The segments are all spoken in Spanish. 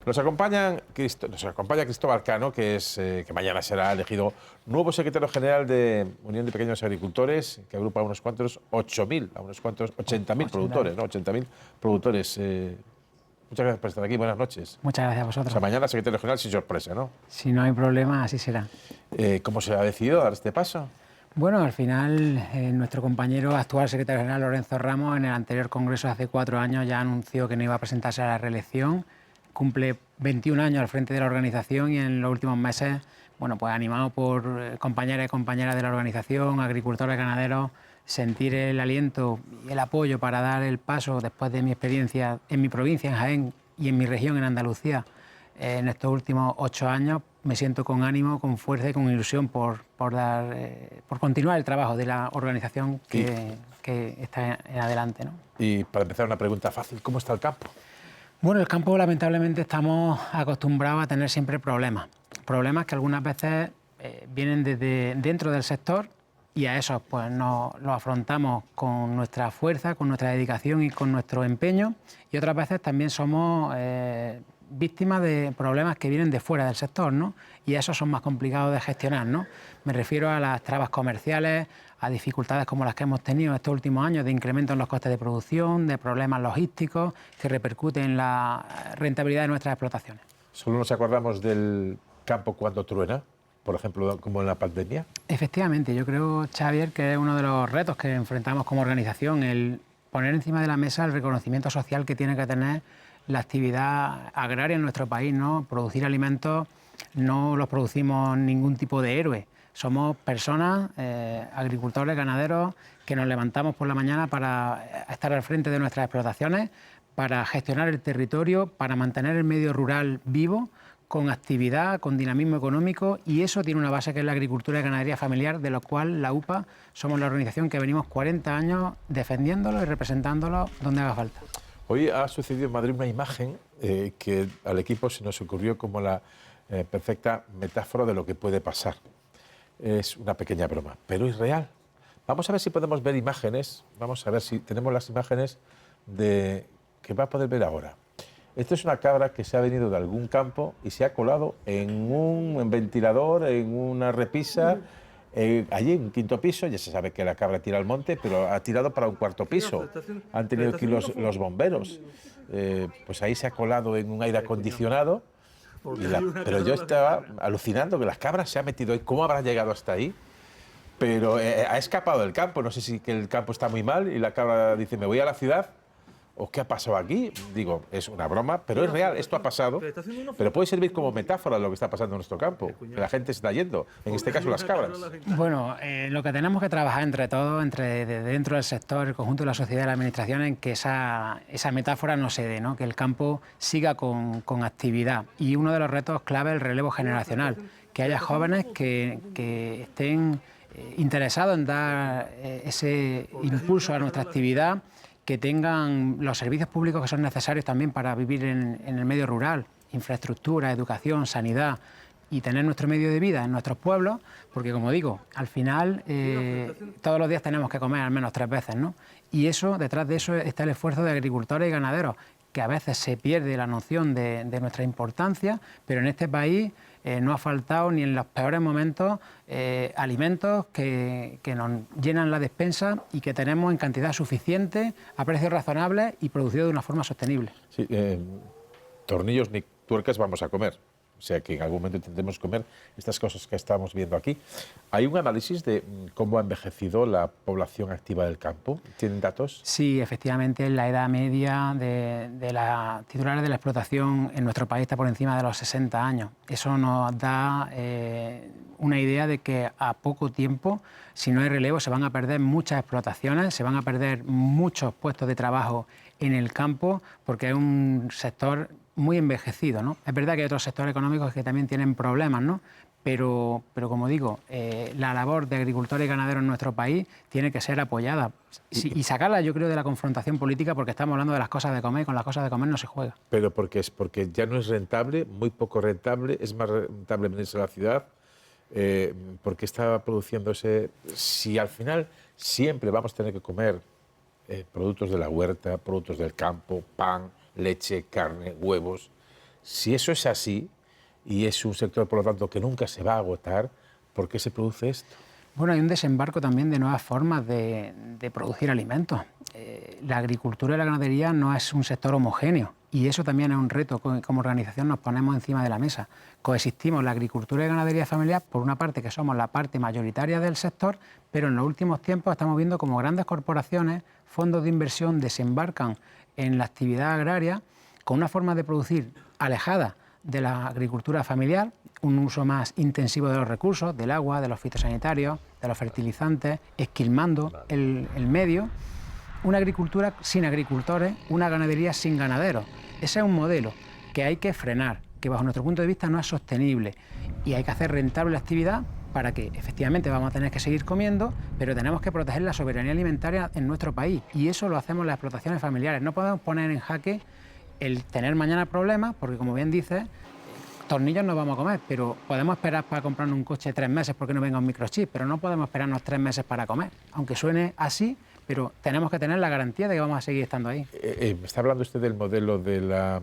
Nos acompaña Cristóbal Cano, que mañana será elegido nuevo secretario general de Unión de Pequeños Agricultores, que agrupa a unos cuantos 80.000 productores, ¿no? 80.000 productores. Muchas gracias por estar aquí. Buenas noches. Muchas gracias a vosotros. O sea, mañana secretario general sin sorpresa, ¿no? Si no hay problema, así será. ¿Cómo se ha decidido dar este paso? Bueno, al final, nuestro compañero actual secretario general, Lorenzo Ramos, en el anterior congreso hace 4 años ya anunció que no iba a presentarse a la reelección. Cumple 21 años al frente de la organización y en los últimos meses, bueno, pues animado por compañeras y compañeras de la organización, agricultores, ganaderos, sentir el aliento y el apoyo para dar el paso después de mi experiencia en mi provincia, en Jaén, y en mi región, en Andalucía, en estos últimos 8 años, me siento con ánimo, con fuerza y con ilusión por continuar el trabajo de la organización que está en adelante, ¿no? Y para empezar, una pregunta fácil: ¿cómo está el campo? Bueno, el campo, lamentablemente, estamos acostumbrados a tener siempre problemas. Problemas que algunas veces vienen desde dentro del sector, y a esos pues los afrontamos con nuestra fuerza, con nuestra dedicación y con nuestro empeño, y otras veces también somos víctimas de problemas que vienen de fuera del sector, ¿no? Y esos son más complicados de gestionar, ¿no? Me refiero a las trabas comerciales, a dificultades como las que hemos tenido estos últimos años de incremento en los costes de producción, de problemas logísticos que repercuten en la rentabilidad de nuestras explotaciones. ¿Solo nos acordamos del campo cuando truena, por ejemplo, como en la pandemia? Efectivamente, yo creo, Xavier, que es uno de los retos que enfrentamos como organización, el poner encima de la mesa el reconocimiento social que tiene que tener la actividad agraria en nuestro país, ¿no? Producir alimentos no los producimos ningún tipo de héroe. Somos personas, agricultores, ganaderos, que nos levantamos por la mañana para estar al frente de nuestras explotaciones, para gestionar el territorio, para mantener el medio rural vivo, con actividad, con dinamismo económico, y eso tiene una base que es la agricultura y ganadería familiar, de lo cual la UPA somos la organización que venimos 40 años defendiéndolo y representándolo donde haga falta. Hoy ha sucedido en Madrid una imagen que al equipo se nos ocurrió como la perfecta metáfora de lo que puede pasar. Es una pequeña broma, pero es real. Vamos a ver si podemos ver imágenes, vamos a ver si tenemos las imágenes que va a poder ver ahora. Esto es una cabra que se ha venido de algún campo y se ha colado en un ventilador, en una repisa, allí en un 5.º piso. Ya se sabe que la cabra tira al monte, pero ha tirado para un 4.º piso. Han tenido aquí los bomberos. Pues ahí se ha colado en un aire acondicionado. Pero yo estaba alucinando que las cabras se ha metido ahí. ¿Cómo habrá llegado hasta ahí? Pero ha escapado del campo. No sé si que el campo está muy mal y la cabra dice, me voy a la ciudad. ¿O qué ha pasado aquí? Digo, es una broma, pero es real, esto ha pasado, pero puede servir como metáfora de lo que está pasando en nuestro campo, que la gente se está yendo, en este caso las cabras. Bueno, lo que tenemos que trabajar entre todos, dentro del sector, el conjunto de la sociedad y la administración, en que esa metáfora no se dé, ¿no? Que el campo siga con actividad. Y uno de los retos clave es el relevo generacional, que haya jóvenes que estén interesados en dar ese impulso a nuestra actividad, que tengan los servicios públicos que son necesarios también para vivir en el medio rural, infraestructura, educación, sanidad, y tener nuestro medio de vida en nuestros pueblos, porque, como digo, al final todos los días tenemos que comer al menos 3 veces, ¿no? Y eso, detrás de eso está el esfuerzo de agricultores y ganaderos, que a veces se pierde la noción de nuestra importancia, pero en este país no ha faltado ni en los peores momentos alimentos que nos llenan la despensa y que tenemos en cantidad suficiente, a precios razonables y producido de una forma sostenible. Sí, tornillos ni tuercas vamos a comer. O sea que en algún momento intentemos comer estas cosas que estamos viendo aquí. ¿Hay un análisis de cómo ha envejecido la población activa del campo? ¿Tienen datos? Sí, efectivamente, la edad media de las titulares de la explotación en nuestro país está por encima de los 60 años. Eso nos da una idea de que a poco tiempo, si no hay relevo, se van a perder muchas explotaciones, se van a perder muchos puestos de trabajo en el campo, porque es un sector muy envejecido, ¿no? Es verdad que hay otros sectores económicos que también tienen problemas, ¿no? Pero como digo, la labor de agricultores y ganaderos en nuestro país tiene que ser apoyada y sacarla, yo creo, de la confrontación política, porque estamos hablando de las cosas de comer y con las cosas de comer no se juega. Pero porque ya no es rentable, muy poco rentable, es más rentable venirse a la ciudad. ¿Por qué está produciéndose? Si al final siempre vamos a tener que comer productos de la huerta, productos del campo, pan, leche, carne, huevos, Si eso es así, y es un sector, por lo tanto, que nunca se va a agotar, ¿por qué se produce esto? Bueno, hay un desembarco también de nuevas formas de producir alimentos. La agricultura y la ganadería no es un sector homogéneo y eso también es un reto que como organización nos ponemos encima de la mesa. Coexistimos la agricultura y ganadería familiar, por una parte que somos la parte mayoritaria del sector, pero en los últimos tiempos estamos viendo como grandes corporaciones, fondos de inversión desembarcan en la actividad agraria con una forma de producir alejada de la agricultura familiar, un uso más intensivo de los recursos, del agua, de los fitosanitarios, de los fertilizantes, esquilmando el medio, una agricultura sin agricultores, una ganadería sin ganaderos. Ese es un modelo que hay que frenar, que bajo nuestro punto de vista no es sostenible y hay que hacer rentable la actividad para que efectivamente vamos a tener que seguir comiendo, pero tenemos que proteger la soberanía alimentaria en nuestro país y eso lo hacemos las explotaciones familiares. No podemos poner en jaque el tener mañana problemas, porque como bien dices, tornillos no vamos a comer, pero podemos esperar para comprarnos un coche 3 meses porque no venga un microchip, pero no podemos esperarnos 3 meses para comer, aunque suene así, pero tenemos que tener la garantía de que vamos a seguir estando ahí. Me está hablando usted del modelo de la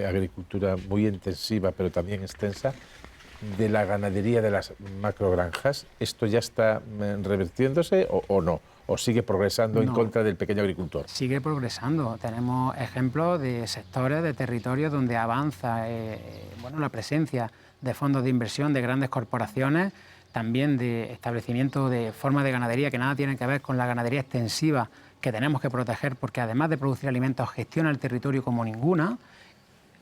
agricultura muy intensiva, pero también extensa, de la ganadería de las macrogranjas. ¿Esto ya está revertiéndose o no? ¿O sigue progresando en contra del pequeño agricultor? Sigue progresando. Tenemos ejemplos de sectores, de territorios donde avanza la presencia de fondos de inversión de grandes corporaciones, también de establecimiento de formas de ganadería que nada tienen que ver con la ganadería extensiva que tenemos que proteger porque además de producir alimentos gestiona el territorio como ninguna.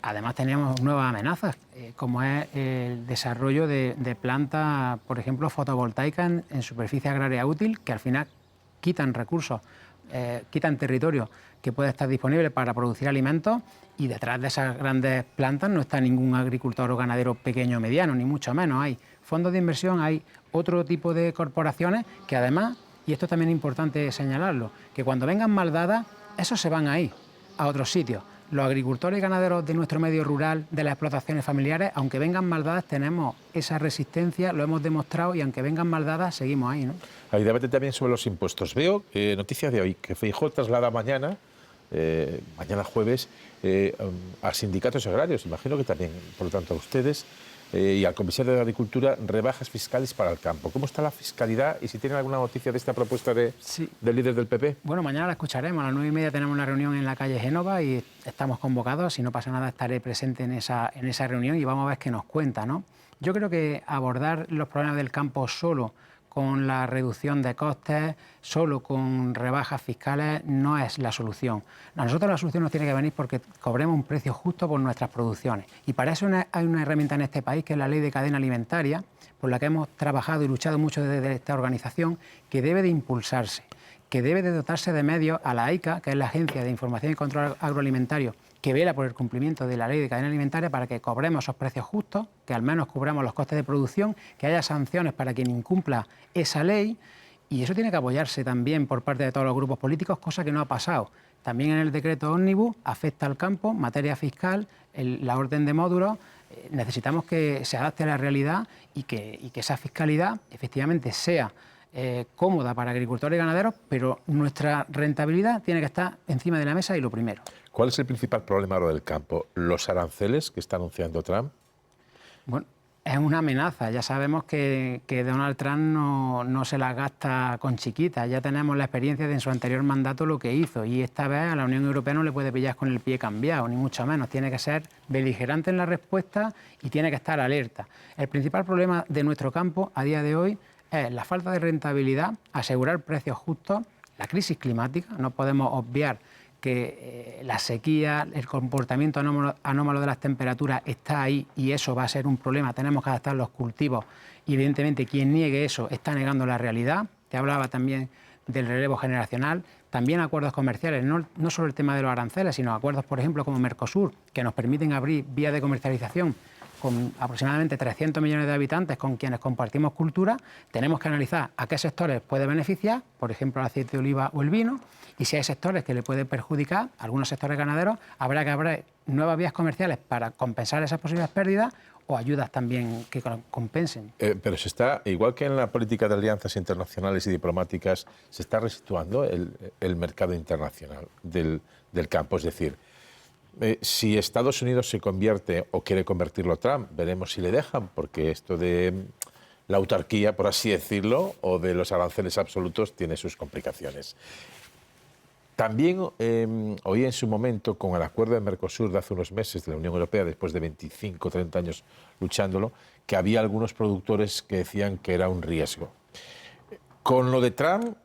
Además tenemos nuevas amenazas, como es el desarrollo de plantas, por ejemplo, fotovoltaicas en superficie agraria útil, que al final quitan recursos, quitan territorio que puede estar disponible para producir alimentos y detrás de esas grandes plantas no está ningún agricultor o ganadero pequeño o mediano, ni mucho menos. Hay fondos de inversión, hay otro tipo de corporaciones que además, y esto también es importante señalarlo, que cuando vengan mal dadas, esos se van ahí, a otros sitios. Los agricultores y ganaderos de nuestro medio rural, de las explotaciones familiares, aunque vengan mal dadas, tenemos esa resistencia, lo hemos demostrado y aunque vengan mal dadas, seguimos ahí, ¿no? Hay debate también sobre los impuestos. Veo noticias de hoy que Feijóo traslada mañana jueves, a sindicatos agrarios, imagino que también, por lo tanto, a ustedes y al comisario de Agricultura, rebajas fiscales para el campo. ¿Cómo está la fiscalidad y si tienen alguna noticia de esta propuesta del líder del PP? Bueno, mañana la escucharemos. A las 9:30 tenemos una reunión en la calle Génova y estamos convocados. Si no pasa nada, estaré presente en esa reunión y vamos a ver qué nos cuenta, ¿no? Yo creo que abordar los problemas del campo solo con la reducción de costes, solo con rebajas fiscales, no es la solución. A nosotros la solución nos tiene que venir porque cobremos un precio justo por nuestras producciones. Y para eso hay una herramienta en este país, que es la Ley de Cadena Alimentaria, por la que hemos trabajado y luchado mucho desde esta organización, que debe de impulsarse, que debe de dotarse de medios a la AICA, que es la Agencia de Información y Control Agroalimentario, que vela por el cumplimiento de la Ley de Cadena Alimentaria para que cobremos esos precios justos, que al menos cubramos los costes de producción, que haya sanciones para quien incumpla esa ley, y eso tiene que apoyarse también por parte de todos los grupos políticos, cosa que no ha pasado. También en el decreto ómnibus afecta al campo, materia fiscal, la orden de módulos. Necesitamos que se adapte a la realidad y que esa fiscalidad efectivamente sea cómoda para agricultores y ganaderos, pero nuestra rentabilidad tiene que estar encima de la mesa y lo primero. ¿Cuál es el principal problema ahora del campo? ¿Los aranceles que está anunciando Trump? Bueno, es una amenaza. Ya sabemos que Donald Trump no se las gasta con chiquitas. Ya tenemos la experiencia de en su anterior mandato lo que hizo y esta vez a la Unión Europea no le puede pillar con el pie cambiado, ni mucho menos. Tiene que ser beligerante en la respuesta y tiene que estar alerta. El principal problema de nuestro campo a día de hoy es la falta de rentabilidad, asegurar precios justos, la crisis climática. No podemos obviar que la sequía, el comportamiento anómalo de las temperaturas está ahí y eso va a ser un problema. Tenemos que adaptar los cultivos y evidentemente quien niegue eso está negando la realidad. Te hablaba también del relevo generacional, también acuerdos comerciales, no solo el tema de los aranceles, sino acuerdos, por ejemplo, como Mercosur, que nos permiten abrir vías de comercialización con aproximadamente 300 millones de habitantes con quienes compartimos cultura. Tenemos que analizar a qué sectores puede beneficiar, por ejemplo, el aceite de oliva o el vino, y si hay sectores que le pueden perjudicar, algunos sectores ganaderos, habrá que abrir nuevas vías comerciales para compensar esas posibles pérdidas o ayudas también que compensen. Pero se está, igual que en la política de alianzas internacionales y diplomáticas, se está resituando el mercado internacional del campo. Es decir, Si Estados Unidos se convierte o quiere convertirlo a Trump, veremos si le dejan, porque esto de la autarquía, por así decirlo, o de los aranceles absolutos tiene sus complicaciones. También oí en su momento, con el acuerdo de Mercosur de hace unos meses de la Unión Europea, después de 25 o 30 años luchándolo, que había algunos productores que decían que era un riesgo. Con lo de Trump,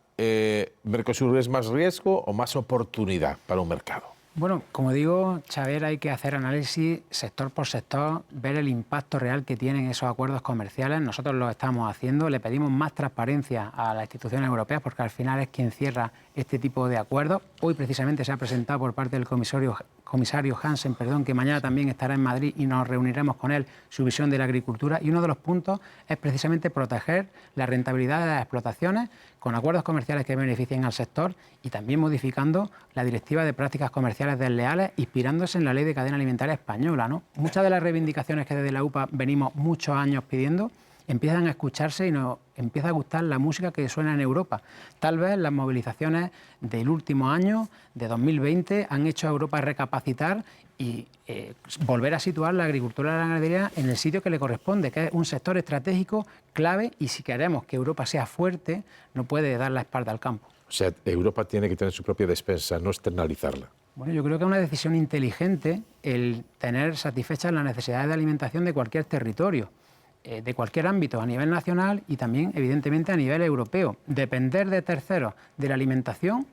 ¿Mercosur es más riesgo o más oportunidad para un mercado? Bueno, como digo, Xavier, hay que hacer análisis sector por sector, ver el impacto real que tienen esos acuerdos comerciales. Nosotros lo estamos haciendo, le pedimos más transparencia a las instituciones europeas porque al final es quien cierra este tipo de acuerdos. Hoy precisamente se ha presentado por parte del comisario Hansen, que mañana también estará en Madrid y nos reuniremos con él, su visión de la agricultura. Y uno de los puntos es precisamente proteger la rentabilidad de las explotaciones con acuerdos comerciales que beneficien al sector y también modificando la Directiva de Prácticas Comerciales Desleales, inspirándose en la Ley de Cadena Alimentaria Española, ¿no? Muchas de las reivindicaciones que desde la UPA venimos muchos años pidiendo empiezan a escucharse y nos empieza a gustar la música que suena en Europa. Tal vez las movilizaciones del último año, de 2020, han hecho a Europa recapacitar y volver a situar la agricultura y la ganadería en el sitio que le corresponde, que es un sector estratégico clave, y si queremos que Europa sea fuerte, no puede dar la espalda al campo. O sea, Europa tiene que tener su propia despensa, no externalizarla. Bueno, yo creo que es una decisión inteligente el tener satisfechas las necesidades de alimentación de cualquier territorio, de cualquier ámbito, a nivel nacional y también, evidentemente, a nivel europeo. Depender de terceros de la alimentación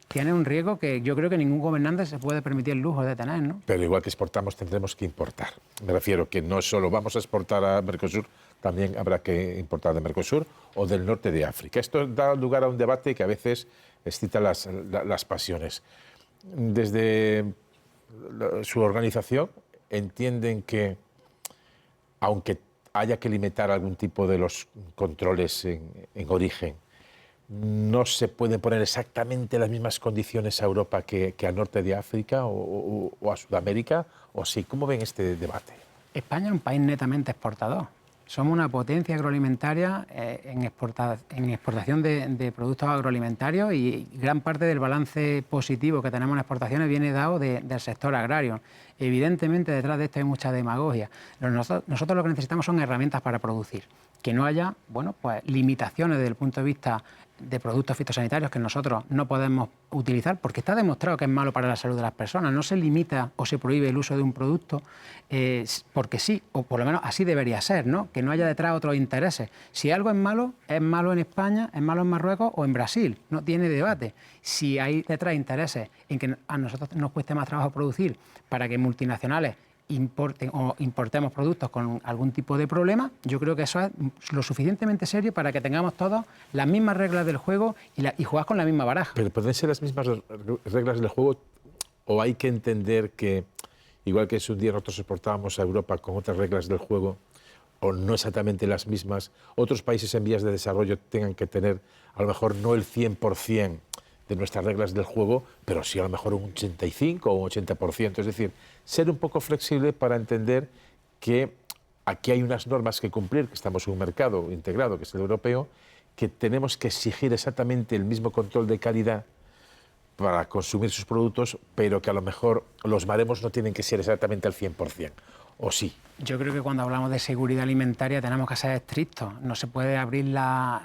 tiene un riesgo que yo creo que ningún gobernante se puede permitir el lujo de tener, ¿no? Pero igual que exportamos, tendremos que importar. Me refiero que no solo vamos a exportar a Mercosur, también habrá que importar de Mercosur o del norte de África. Esto da lugar a un debate que a veces excita las pasiones. Desde su organización entienden que, aunque haya que limitar algún tipo de los controles en origen, no se pueden poner exactamente las mismas condiciones a Europa que al norte de África o a Sudamérica, o sí. ¿Cómo ven este debate? España es un país netamente exportador. Somos una potencia agroalimentaria en exportación de productos agroalimentarios, y gran parte del balance positivo que tenemos en exportaciones viene dado del sector agrario. Evidentemente, detrás de esto hay mucha demagogia. Nosotros lo que necesitamos son herramientas para producir, que no haya, bueno, pues, limitaciones desde el punto de vista de productos fitosanitarios que nosotros no podemos utilizar, porque está demostrado que es malo para la salud de las personas. No se limita o se prohíbe el uso de un producto porque sí, o por lo menos así debería ser, ¿no? Que no haya detrás otros intereses. Si algo es malo en España, es malo en Marruecos o en Brasil, no tiene debate. Si hay detrás intereses en que a nosotros nos cueste más trabajo producir para que multinacionales importen o importemos productos con algún tipo de problema, yo creo que eso es lo suficientemente serio para que tengamos todos las mismas reglas del juego y jugar con la misma baraja. ¿Pero pueden ser las mismas reglas del juego, o hay que entender que, igual que en un día nosotros exportábamos a Europa con otras reglas del juego, o no exactamente las mismas, otros países en vías de desarrollo tengan que tener, a lo mejor no el 100% de nuestras reglas del juego, pero sí a lo mejor un 85 o un 80%. Es decir, ser un poco flexible para entender que aquí hay unas normas que cumplir, que estamos en un mercado integrado, que es el europeo, que tenemos que exigir exactamente el mismo control de calidad para consumir sus productos, pero que a lo mejor los baremos no tienen que ser exactamente al 100%, ¿o sí? Yo creo que cuando hablamos de seguridad alimentaria tenemos que ser estrictos. No se puede abrir la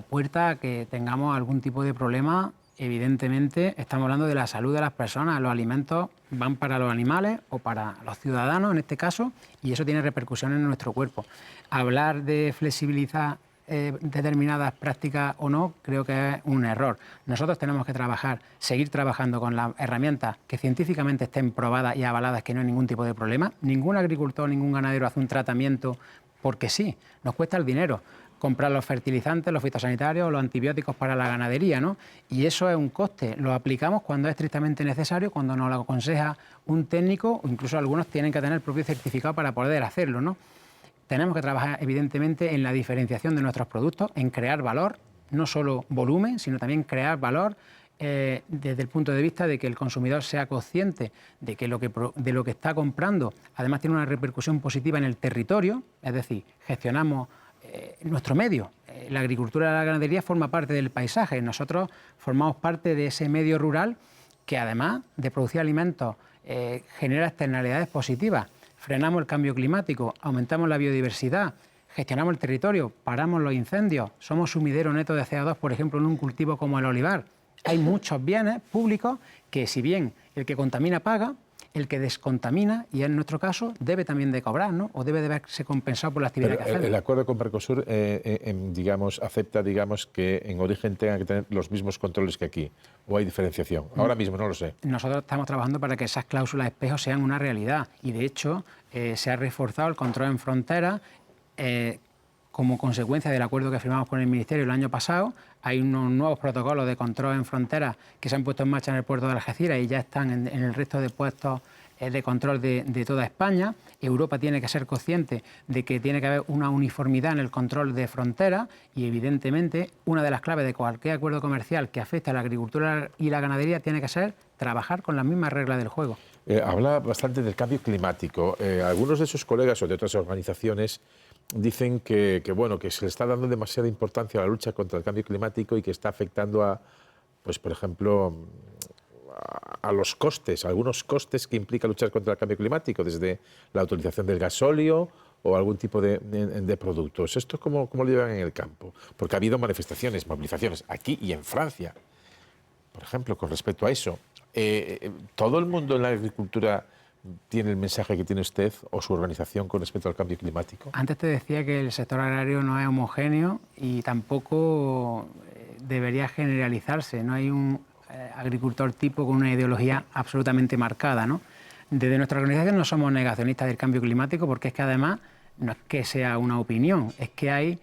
puerta a que tengamos algún tipo de problema. Evidentemente, estamos hablando de la salud de las personas. Los alimentos van para los animales o para los ciudadanos, en este caso, y eso tiene repercusiones en nuestro cuerpo. Hablar de flexibilizar determinadas prácticas o no, creo que es un error. Nosotros tenemos que seguir trabajando con las herramientas que científicamente estén probadas y avaladas, que no hay ningún tipo de problema. Ningún agricultor, ningún ganadero hace un tratamiento porque sí, nos cuesta el dinero comprar los fertilizantes, los fitosanitarios, los antibióticos para la ganadería, ¿no? Y eso es un coste. Lo aplicamos cuando es estrictamente necesario, cuando nos lo aconseja un técnico, o incluso algunos tienen que tener el propio certificado para poder hacerlo, ¿no? Tenemos que trabajar, evidentemente, en la diferenciación de nuestros productos, en crear valor, no solo volumen, sino también crear valor desde el punto de vista de que el consumidor sea consciente de que de lo que está comprando, además tiene una repercusión positiva en el territorio, es decir, gestionamos nuestro medio. La agricultura y la ganadería forma parte del paisaje. Nosotros formamos parte de ese medio rural que, además de producir alimentos genera externalidades positivas. Frenamos el cambio climático, aumentamos la biodiversidad, gestionamos el territorio, paramos los incendios, somos sumidero neto de CO2, por ejemplo, en un cultivo como el olivar. Hay muchos bienes públicos que, si bien el que contamina paga, el que descontamina, y en nuestro caso, debe también de cobrar, ¿no? O debe de verse compensado por la actividad que hacemos. El acuerdo con Mercosur, digamos, acepta, digamos, que en origen tengan que tener los mismos controles que aquí, o hay diferenciación. Ahora mismo no lo sé. Nosotros estamos trabajando para que esas cláusulas espejo sean una realidad, y de hecho se ha reforzado el control en frontera. Como consecuencia del acuerdo que firmamos con el Ministerio el año pasado, hay unos nuevos protocolos de control en fronteras que se han puesto en marcha en el puerto de Algeciras y ya están en el resto de puestos de control de toda España. Europa tiene que ser consciente de que tiene que haber una uniformidad en el control de fronteras y, evidentemente, una de las claves de cualquier acuerdo comercial que afecte a la agricultura y la ganadería tiene que ser trabajar con las mismas reglas del juego. Habla bastante del cambio climático. Algunos de sus colegas o de otras organizaciones dicen que se le está dando demasiada importancia a la lucha contra el cambio climático y que está afectando a, pues por ejemplo, a los costes, algunos costes que implica luchar contra el cambio climático, desde la utilización del gasóleo o algún tipo de productos. ¿Esto cómo lo llevan en el campo? Porque ha habido manifestaciones, movilizaciones, aquí y en Francia, por ejemplo, con respecto a eso. ¿Todo el mundo en la agricultura tiene el mensaje que tiene usted o su organización con respecto al cambio climático? Antes te decía que el sector agrario no es homogéneo y tampoco debería generalizarse. No hay un agricultor tipo con una ideología absolutamente marcada, ¿no? Desde nuestra organización no somos negacionistas del cambio climático, porque es que además no es que sea una opinión, es que hay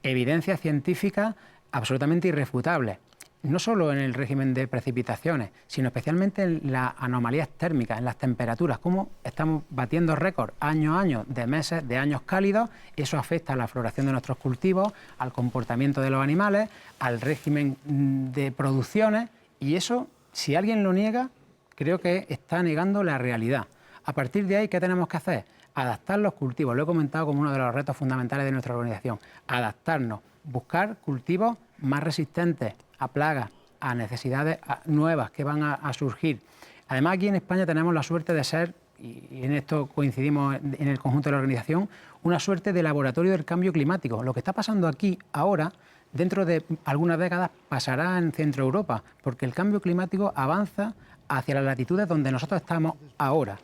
evidencias científicas absolutamente irrefutables. No solo en el régimen de precipitaciones, sino especialmente en las anomalías térmicas, en las temperaturas, cómo estamos batiendo récords año a año de meses, de años cálidos. Eso afecta a la floración de nuestros cultivos, al comportamiento de los animales, al régimen de producciones, y eso, si alguien lo niega, creo que está negando la realidad. A partir de ahí, ¿qué tenemos que hacer? Adaptar los cultivos, lo he comentado como uno de los retos fundamentales de nuestra organización, adaptarnos, buscar cultivos más resistentes a plagas, a necesidades nuevas que van a surgir. Además, aquí en España tenemos la suerte de ser, y en esto coincidimos en el conjunto de la organización, una suerte de laboratorio del cambio climático. Lo que está pasando aquí ahora, dentro de algunas décadas, pasará en Centro Europa, porque el cambio climático avanza hacia las latitudes donde nosotros estamos ahora.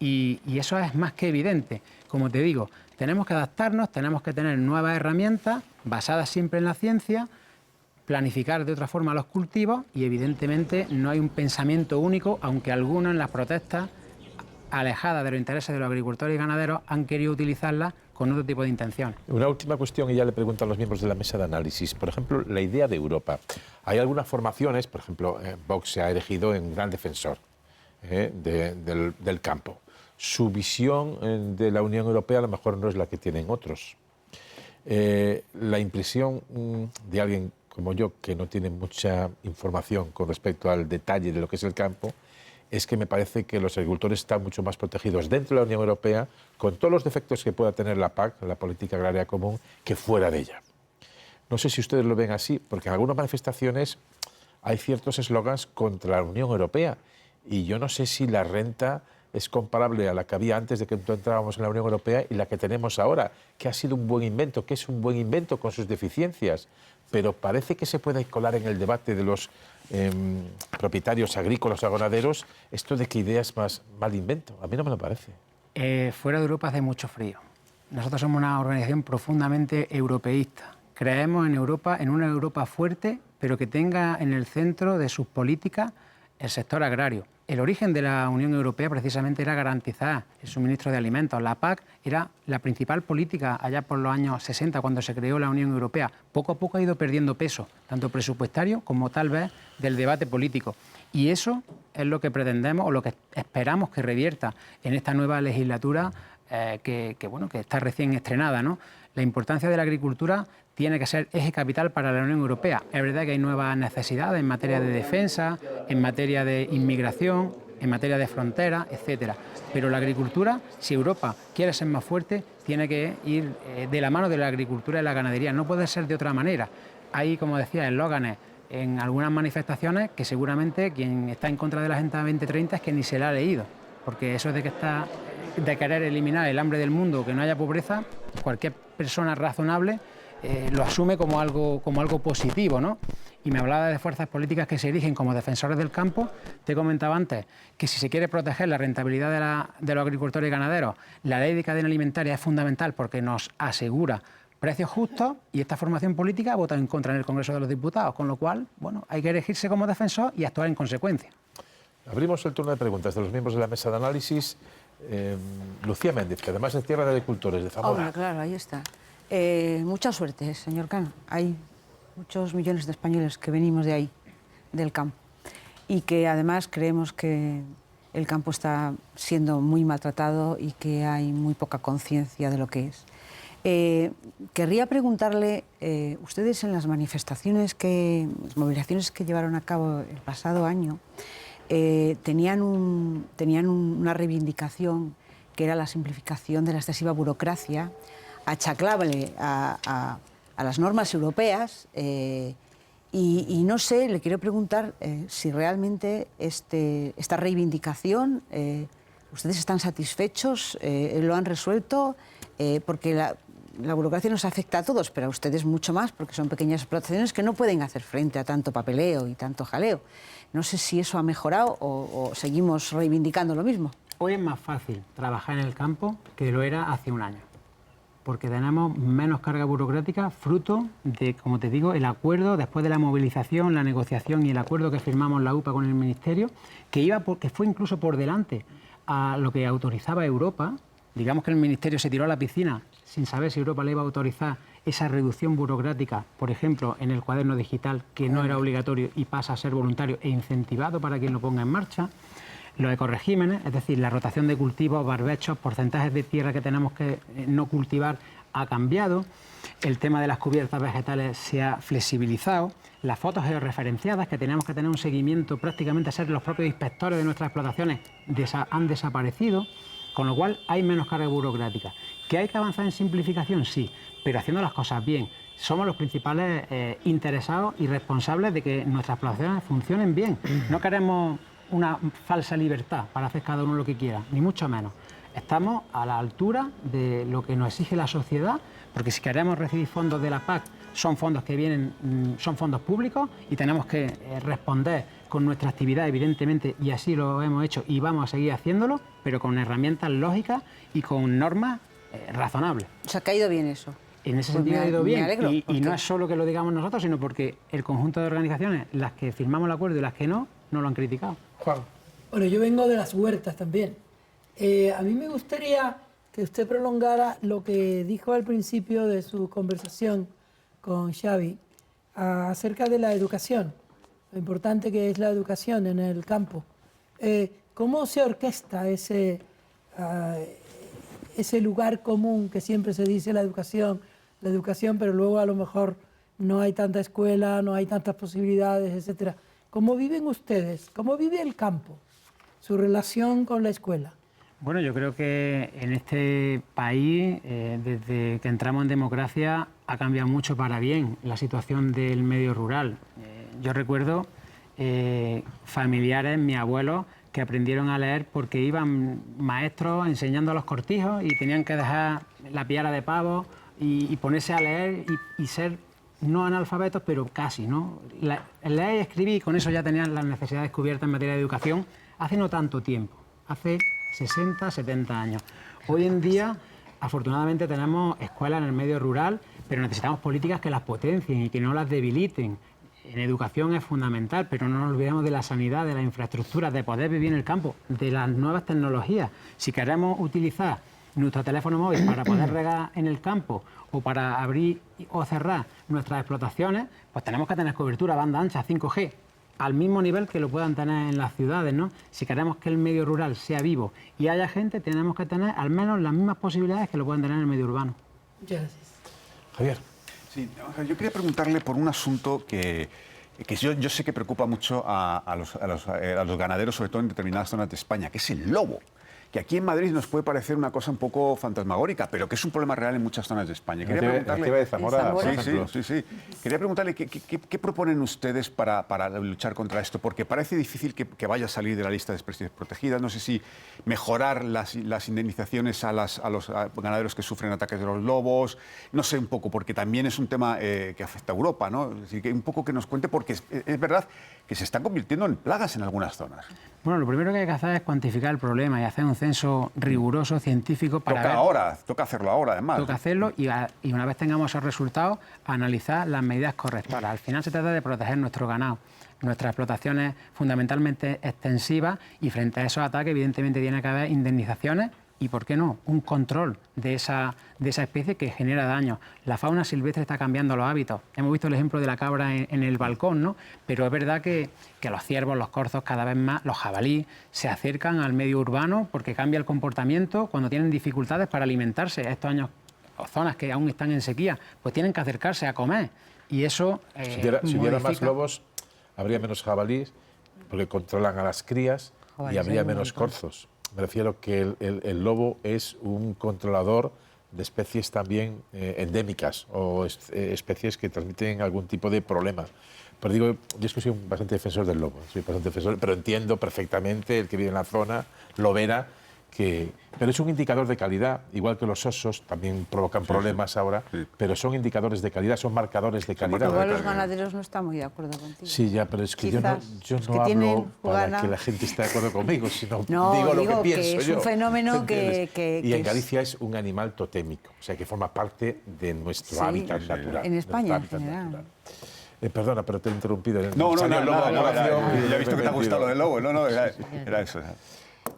Y eso es más que evidente. Como te digo, tenemos que adaptarnos, tenemos que tener nuevas herramientas basadas siempre en la ciencia, planificar de otra forma los cultivos y, evidentemente, no hay un pensamiento único, aunque algunos en las protestas, alejadas de los intereses de los agricultores y ganaderos, han querido utilizarlas con otro tipo de intenciones. Una última cuestión, y ya le pregunto a los miembros de la mesa de análisis. Por ejemplo, la idea de Europa. Hay algunas formaciones, por ejemplo, Vox se ha erigido en gran defensor del campo. Su visión de la Unión Europea a lo mejor no es la que tienen otros. La impresión de alguien como yo, que no tiene mucha información con respecto al detalle de lo que es el campo, es que me parece que los agricultores están mucho más protegidos dentro de la Unión Europea, con todos los defectos que pueda tener la PAC, la Política Agraria Común, que fuera de ella. No sé si ustedes lo ven así, porque en algunas manifestaciones hay ciertos eslogans contra la Unión Europea, y yo no sé si la renta es comparable a la que había antes de que entrábamos en la Unión Europea y la que tenemos ahora, que ha sido un buen invento, que es un buen invento con sus deficiencias, pero parece que se puede colar en el debate de los propietarios agrícolas o ganaderos esto de que idea es más mal invento. A mí no me lo parece. Fuera de Europa hace mucho frío. Nosotros somos una organización profundamente europeísta. Creemos en Europa, en una Europa fuerte, pero que tenga en el centro de sus políticas el sector agrario. El origen de la Unión Europea precisamente era garantizar el suministro de alimentos. La PAC era la principal política allá por los años 60, cuando se creó la Unión Europea. Poco a poco ha ido perdiendo peso, tanto presupuestario como tal vez del debate político. Y eso es lo que pretendemos o lo que esperamos que revierta en esta nueva legislatura que está recién estrenada, ¿no? La importancia de la agricultura tiene que ser eje capital para la Unión Europea. Es verdad que hay nuevas necesidades en materia de defensa, en materia de inmigración, en materia de fronteras, etcétera. Pero la agricultura, si Europa quiere ser más fuerte, tiene que ir de la mano de la agricultura y la ganadería. No puede ser de otra manera. Hay, como decía, eslóganes en algunas manifestaciones que seguramente quien está en contra de la Agenda 2030 es que ni se la ha leído, porque eso de querer eliminar el hambre del mundo, que no haya pobreza, cualquier persona razonable lo asume como algo positivo, ¿no? Y me hablaba de fuerzas políticas que se erigen como defensores del campo. Te comentaba antes que si se quiere proteger la rentabilidad de los agricultores y ganaderos, la ley de cadena alimentaria es fundamental porque nos asegura precios justos, y esta formación política ha votado en contra en el Congreso de los Diputados, con lo cual, bueno, hay que erigirse como defensor y actuar en consecuencia. Abrimos el turno de preguntas de los miembros de la mesa de análisis. Lucía Méndez, que además es tierra de agricultores de Zamora. Hombre, claro, ahí está. Mucha suerte, señor Cano. Hay muchos millones de españoles que venimos de ahí, del campo, y que además creemos que el campo está siendo muy maltratado y que hay muy poca conciencia de lo que es. Querría preguntarle, ustedes en las movilizaciones que llevaron a cabo el pasado año, tenían una reivindicación que era la simplificación de la excesiva burocracia, achacable a las normas europeas, y no sé, le quiero preguntar si realmente esta reivindicación, ustedes están satisfechos, lo han resuelto, porque la burocracia nos afecta a todos, pero a ustedes mucho más, porque son pequeñas explotaciones que no pueden hacer frente a tanto papeleo y tanto jaleo. No sé si eso ha mejorado o seguimos reivindicando lo mismo. Hoy es más fácil trabajar en el campo que lo era hace un año, porque tenemos menos carga burocrática fruto de, como te digo, el acuerdo después de la movilización, la negociación y el acuerdo que firmamos la UPA con el Ministerio, que fue incluso por delante a lo que autorizaba Europa. Digamos que el Ministerio se tiró a la piscina sin saber si Europa le iba a autorizar esa reducción burocrática, por ejemplo, en el cuaderno digital, que no era obligatorio y pasa a ser voluntario e incentivado para quien lo ponga en marcha. Los ecoregímenes, es decir, la rotación de cultivos, barbechos, porcentajes de tierra que tenemos que no cultivar, ha cambiado. El tema de las cubiertas vegetales se ha flexibilizado. Las fotos georreferenciadas, que teníamos que tener un seguimiento, prácticamente ser los propios inspectores de nuestras explotaciones, han desaparecido. Con lo cual hay menos carga burocrática. ¿Que hay que avanzar en simplificación? Sí, pero haciendo las cosas bien. Somos los principales interesados y responsables de que nuestras explotaciones funcionen bien. No queremos una falsa libertad para hacer cada uno lo que quiera, ni mucho menos. Estamos a la altura de lo que nos exige la sociedad, porque si queremos recibir fondos de la PAC, son fondos que vienen, son fondos públicos, y tenemos que responder con nuestra actividad, evidentemente, y así lo hemos hecho y vamos a seguir haciéndolo, pero con herramientas lógicas y con normas razonables. O sea, que ha ido bien eso. En ese sentido ha ido bien, alegro, y no es solo que lo digamos nosotros, sino porque el conjunto de organizaciones, las que firmamos el acuerdo y las que no lo han criticado. Juan. Bueno, yo vengo de las huertas también. A mí me gustaría que usted prolongara lo que dijo al principio de su conversación con Xavi acerca de la educación, lo importante que es la educación en el campo. ¿Cómo se orquesta ese lugar común que siempre se dice la educación, pero luego a lo mejor no hay tanta escuela, no hay tantas posibilidades, etcétera? ¿Cómo viven ustedes? ¿Cómo vive el campo? Su relación con la escuela. Bueno, yo creo que en este país, desde que entramos en democracia, ha cambiado mucho para bien la situación del medio rural. Yo recuerdo familiares, mis abuelos, que aprendieron a leer porque iban maestros enseñando a los cortijos y tenían que dejar la piara de pavo y ponerse a leer y ser no analfabetos, pero casi, ¿no? Leer y escribir, y con eso ya tenían las necesidades cubiertas en materia de educación hace no tanto tiempo, hace 60, 70 años. Hoy en día, afortunadamente, tenemos escuelas en el medio rural, pero necesitamos políticas que las potencien y que no las debiliten. En educación es fundamental, pero no nos olvidemos de la sanidad, de la infraestructura, de poder vivir en el campo, de las nuevas tecnologías. Si queremos utilizar nuestro teléfono móvil para poder regar en el campo o para abrir o cerrar nuestras explotaciones, pues tenemos que tener cobertura banda ancha 5G al mismo nivel que lo puedan tener en las ciudades, ¿no? Si queremos que el medio rural sea vivo y haya gente, tenemos que tener al menos las mismas posibilidades que lo puedan tener en el medio urbano. Muchas gracias. Javier. Sí, yo quería preguntarle por un asunto que yo sé que preocupa mucho a los ganaderos, sobre todo en determinadas zonas de España, que es el lobo. que aquí en Madrid nos puede parecer una cosa un poco fantasmagórica, pero que es un problema real en muchas zonas de España. Quería preguntarle... de Zamora, por ejemplo. Sí. Quería preguntarle qué proponen ustedes para luchar contra esto, porque parece difícil que vaya a salir de la lista de especies protegidas. No sé si mejorar las indemnizaciones a los ganaderos que sufren ataques de los lobos, no sé un poco, porque también es un tema que afecta a Europa, ¿no? Así que un poco que nos cuente, porque es verdad que se están convirtiendo en plagas en algunas zonas. Bueno, lo primero que hay que hacer es cuantificar el problema y hacer un censo riguroso, científico para Toca hacerlo ahora, además. Toca hacerlo y una vez tengamos esos resultados, analizar las medidas correctoras. Al final se trata de proteger nuestro ganado, nuestras explotaciones fundamentalmente extensivas, y frente a esos ataques evidentemente tiene que haber indemnizaciones y, ¿por qué no?, un control de esa especie que genera daño. La fauna silvestre está cambiando los hábitos. Hemos visto el ejemplo de la cabra en el balcón, ¿no? Pero es verdad que los ciervos, los corzos, cada vez más, los jabalíes, se acercan al medio urbano porque cambia el comportamiento cuando tienen dificultades para alimentarse. Estos años, o zonas que aún están en sequía, pues tienen que acercarse a comer. Y eso si hubiera más lobos, habría menos jabalíes, porque controlan a las crías, y habría menos corzos. Me refiero que el lobo es un controlador de especies también endémicas o especies que transmiten algún tipo de problema. Pero digo, yo es que soy bastante defensor del lobo, pero entiendo perfectamente, el que vive en la zona lo verá, pero es un indicador de calidad, igual que los osos también provocan problemas ahora, pero son indicadores de calidad, son marcadores de calidad. Igual los ganaderos no están muy de acuerdo contigo. Sí, ya, pero es que yo no hablo para que la gente esté de acuerdo conmigo, sino digo lo que pienso es yo. Un fenómeno que y en Galicia es un animal totémico, o sea, que forma parte de nuestro hábitat natural. En España en general. Perdona, pero te he interrumpido. No, ya he visto que te ha gustado lo del lobo. No, era eso.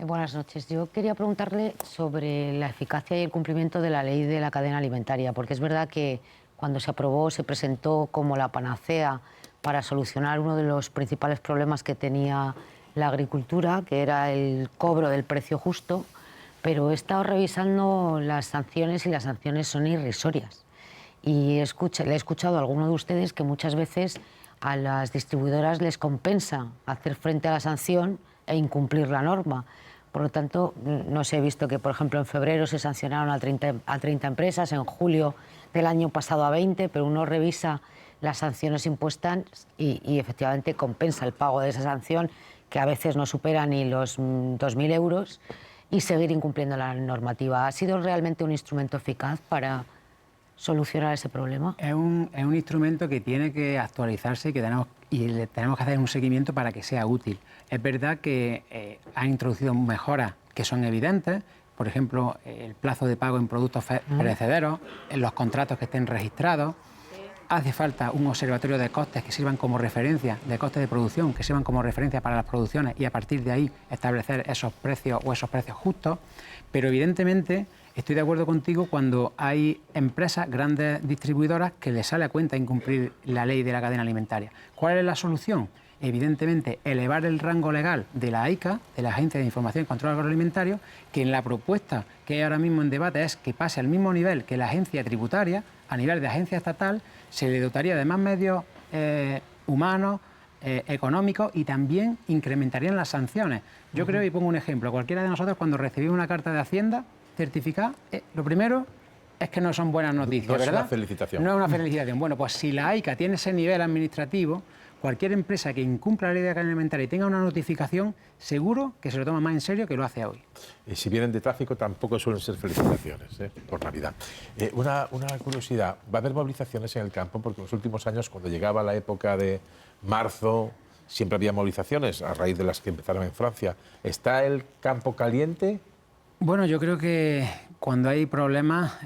Buenas noches. Yo quería preguntarle sobre la eficacia y el cumplimiento de la ley de la cadena alimentaria, porque es verdad que cuando se aprobó se presentó como la panacea para solucionar uno de los principales problemas que tenía la agricultura, que era el cobro del precio justo, pero he estado revisando las sanciones y las sanciones son irrisorias. Y le he escuchado a alguno de ustedes que muchas veces a las distribuidoras les compensa hacer frente a la sanción e incumplir la norma. Por lo tanto, no sé, he visto que, por ejemplo, en febrero se sancionaron a 30 empresas, en julio del año pasado a 20, pero uno revisa las sanciones impuestas y efectivamente compensa el pago de esa sanción, que a veces no supera ni los 2.000 euros, y seguir incumpliendo la normativa. ¿Ha sido realmente un instrumento eficaz para solucionar ese problema? Es un instrumento que tiene que actualizarse y le tenemos que hacer un seguimiento para que sea útil. Es verdad que ha introducido mejoras que son evidentes, por ejemplo, el plazo de pago en productos perecederos, en los contratos que estén registrados. Hace falta un observatorio de costes que sirvan como referencia, de costes de producción, que sirvan como referencia para las producciones y a partir de ahí establecer esos precios justos. Pero evidentemente estoy de acuerdo contigo cuando hay empresas, grandes distribuidoras, que les sale a cuenta incumplir la ley de la cadena alimentaria. ¿Cuál es la solución? Evidentemente, elevar el rango legal de la AICA, de la Agencia de Información y Control Agroalimentario, que en la propuesta que hay ahora mismo en debate es que pase al mismo nivel que la agencia tributaria, a nivel de agencia estatal, se le dotaría de más medios humanos, económicos, y también incrementarían las sanciones. Yo creo, y pongo un ejemplo, cualquiera de nosotros cuando recibimos una carta de Hacienda certificada, lo primero es que no son buenas noticias, ¿verdad? No es una felicitación. No es una felicitación. Bueno, pues si la AICA tiene ese nivel administrativo, cualquier empresa que incumpla la ley de la cadena alimentaria y tenga una notificación, seguro que se lo toma más en serio que lo hace hoy. Y si vienen de tráfico, tampoco suelen ser felicitaciones por Navidad. Una curiosidad, ¿va a haber movilizaciones en el campo? Porque en los últimos años, cuando llegaba la época de marzo, siempre había movilizaciones, a raíz de las que empezaron en Francia. ¿Está el campo caliente? Bueno, yo creo que cuando hay problemas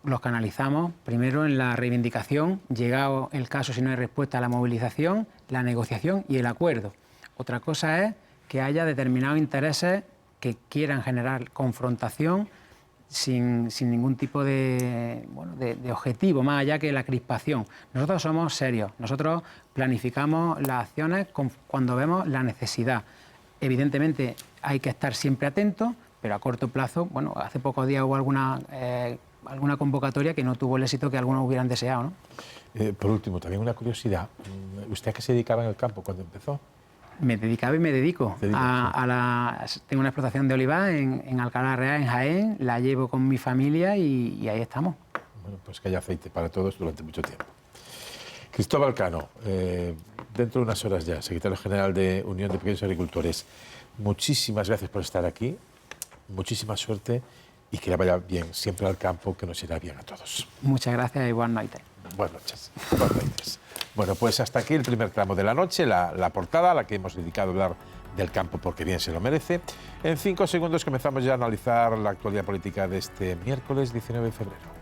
los canalizamos primero en la reivindicación, llegado el caso, si no hay respuesta, a la movilización, la negociación y el acuerdo. Otra cosa es que haya determinados intereses que quieran generar confrontación sin ningún tipo de objetivo, más allá que la crispación. Nosotros somos serios, nosotros planificamos las acciones cuando vemos la necesidad. Evidentemente hay que estar siempre atentos, pero a corto plazo, bueno, hace pocos días hubo alguna convocatoria que no tuvo el éxito que algunos hubieran deseado, ¿no? Por último, también una curiosidad. ¿Usted a qué se dedicaba en el campo cuando empezó? Me dedicaba y me dedico. Tengo una explotación de olivar en Alcalá Real, en Jaén, la llevo con mi familia y ahí estamos. Bueno, pues que haya aceite para todos durante mucho tiempo. Cristóbal Cano, dentro de unas horas ya, secretario general de Unión de Pequeños Agricultores, muchísimas gracias por estar aquí, muchísima suerte y que le vaya bien siempre al campo, que nos irá bien a todos. Muchas gracias y buenas noches. Buenas noches. Buenas noches. Bueno, pues hasta aquí el primer tramo de la noche, la portada a la que hemos dedicado a hablar del campo porque bien se lo merece. En 5 segundos comenzamos ya a analizar la actualidad política de este miércoles 19 de febrero.